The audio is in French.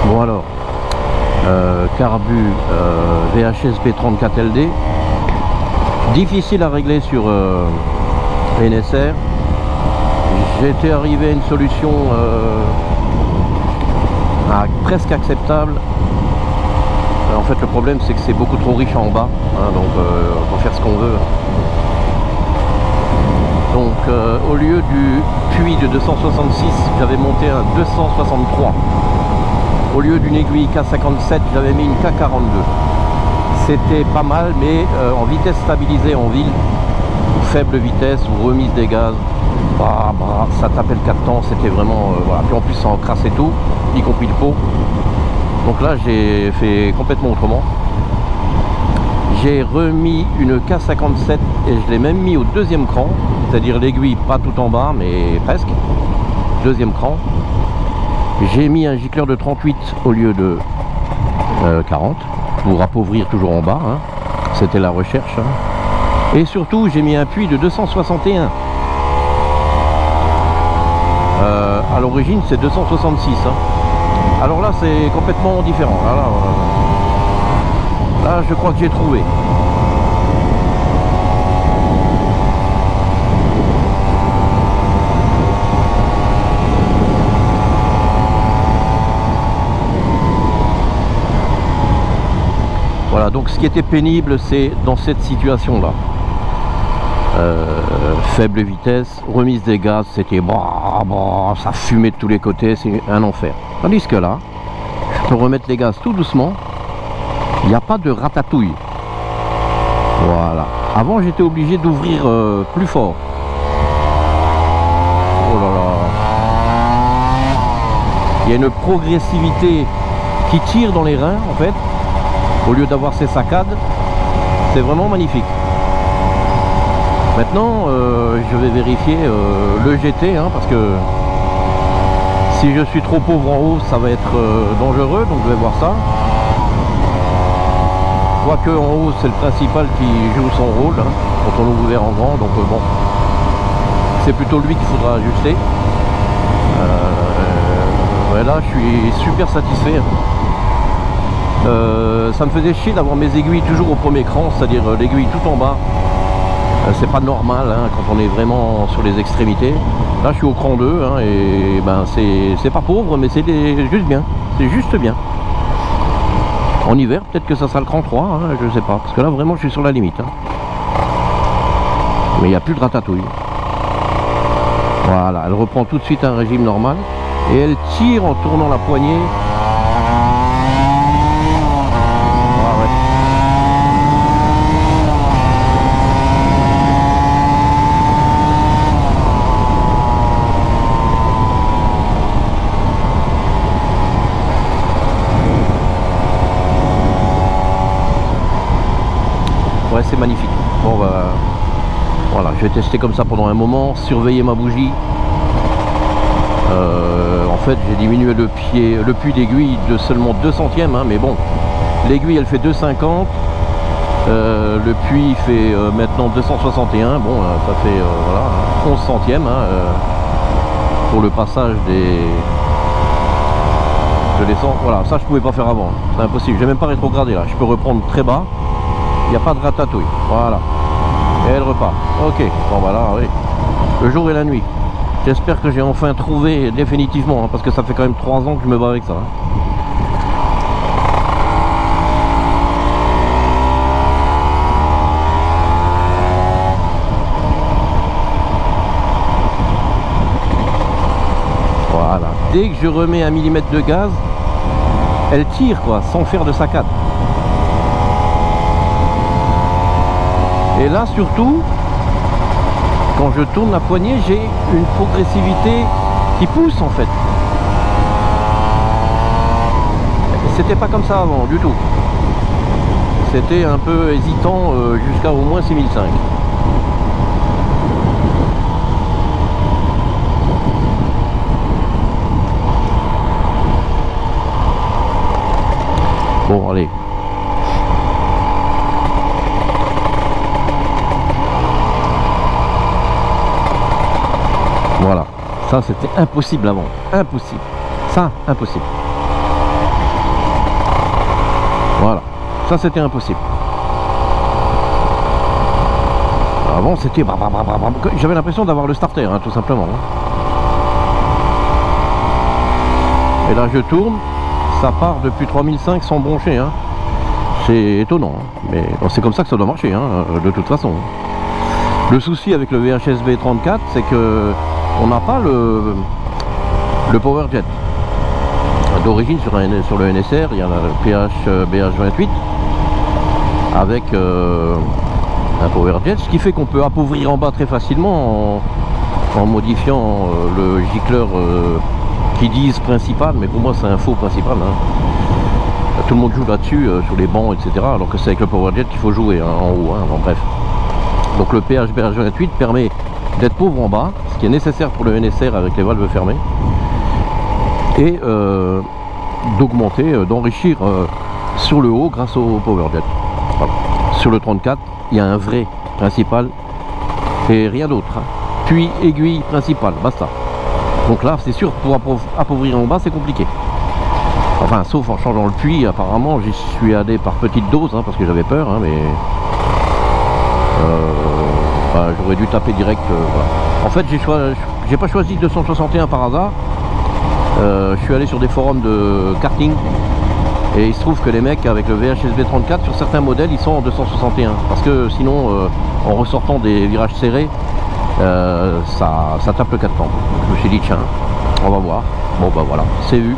Bon alors, carbu VHS B34LD, difficile à régler sur NSR. J'étais arrivé à une solution presque acceptable. En fait, le problème c'est que c'est beaucoup trop riche en bas, hein, donc on peut faire ce qu'on veut. Donc au lieu du puits de 266, j'avais monté un 263. Au lieu d'une aiguille K57, j'avais mis une K42. C'était pas mal, mais en vitesse stabilisée en ville, faible vitesse ou remise des gaz, ça tapait le 4 temps, c'était vraiment... voilà. Puis en plus ça encrassait tout, y compris le pot. Donc là j'ai fait complètement autrement. J'ai remis une K57 et je l'ai même mis au deuxième cran, c'est-à-dire l'aiguille pas tout en bas mais presque, deuxième cran. J'ai mis un gicleur de 38 au lieu de 40 pour appauvrir toujours en bas, hein. C'était la recherche, hein. Et surtout j'ai mis un puits de 261. À l'origine c'est 266, hein. Alors là c'est complètement différent. Là je crois que j'ai trouvé. Voilà, donc ce qui était pénible, c'est dans cette situation-là. Faible vitesse, remise des gaz, c'était ça fumait de tous les côtés, c'est un enfer. Tandis que là, je peux remettre les gaz tout doucement, il n'y a pas de ratatouille. Voilà. Avant, j'étais obligé d'ouvrir plus fort. Oh là là. Il y a une progressivité qui tire dans les reins, en fait. Au lieu d'avoir ces saccades, c'est vraiment magnifique. Maintenant, je vais vérifier le GT, hein, parce que si je suis trop pauvre en haut, ça va être dangereux, donc je vais voir ça. Quoique en haut, c'est le principal qui joue son rôle, hein, quand on ouvre en grand, donc bon, c'est plutôt lui qu'il faudra ajuster. Ouais, là, je suis super satisfait. Ça me faisait chier d'avoir mes aiguilles toujours au premier cran, c'est-à-dire l'aiguille tout en bas. C'est pas normal, hein, quand on est vraiment sur les extrémités. Là je suis au cran 2, hein, et ben c'est pas pauvre, mais c'est juste bien. C'est juste bien. En hiver peut-être que ça sera le cran 3, hein, je sais pas, parce que là vraiment je suis sur la limite, hein. Mais il n'y a plus de ratatouille. Voilà, elle reprend tout de suite un régime normal et elle tire en tournant la poignée. Ouais, c'est magnifique. Bon bah voilà, je vais tester comme ça pendant un moment, surveiller ma bougie. En fait j'ai diminué le puits d'aiguille de seulement 2 centièmes, hein, mais bon, l'aiguille elle fait 2,50, le puits fait maintenant 261, bon ça fait voilà, 11 centièmes, hein, pour le passage de l'essence. Voilà, ça je pouvais pas faire avant, c'est impossible, j'ai même pas rétrogradé là, je peux reprendre très bas. Il n'y a pas de ratatouille, voilà. Et elle repart. Ok, bon voilà, oui. Le jour et la nuit. J'espère que j'ai enfin trouvé définitivement, hein, parce que ça fait quand même 3 ans que je me bats avec ça, hein. Voilà. Dès que je remets 1 mm de gaz, elle tire quoi, sans faire de saccade. Et là surtout, quand je tourne la poignée, j'ai une progressivité qui pousse en fait. C'était pas comme ça avant du tout. C'était un peu hésitant jusqu'à au moins 6005. Bon allez. Voilà, ça c'était impossible avant, impossible, ça impossible. Voilà, ça c'était impossible. Avant c'était... J'avais l'impression d'avoir le starter, hein, tout simplement. Et là je tourne, ça part depuis 3005 sans broncher. Hein. C'est étonnant, hein. Mais bon, c'est comme ça que ça doit marcher, hein, de toute façon. Le souci avec le VHSB 34, c'est que on n'a pas le PowerJet. D'origine sur le NSR, il y a le BH28 avec un PowerJet, ce qui fait qu'on peut appauvrir en bas très facilement en modifiant le gicleur qui disent principal, mais pour moi c'est un faux principal. Hein. Tout le monde joue là-dessus, sur les bancs, etc. Alors que c'est avec le PowerJet qu'il faut jouer, hein, en haut. Hein, bon, bref. Donc le BH28 permet d'être pauvre en bas, ce qui est nécessaire pour le NSR avec les valves fermées, et d'augmenter, d'enrichir sur le haut grâce au PowerJet. Voilà. Sur le 34, il y a un vrai principal et rien d'autre. Hein. Puis aiguille principale, basta. Donc là, c'est sûr, pour appauvrir en bas, c'est compliqué. Enfin, sauf en changeant le puits, apparemment, j'y suis allé par petite dose, hein, parce que j'avais peur, hein, mais j'aurais dû taper direct. Voilà. En fait, j'ai pas choisi 261 par hasard. Je suis allé sur des forums de karting et il se trouve que les mecs avec le VHSB 34 sur certains modèles ils sont en 261 parce que sinon en ressortant des virages serrés ça tape le 4 temps. Je me suis dit tiens, on va voir. Bon bah voilà, c'est vu.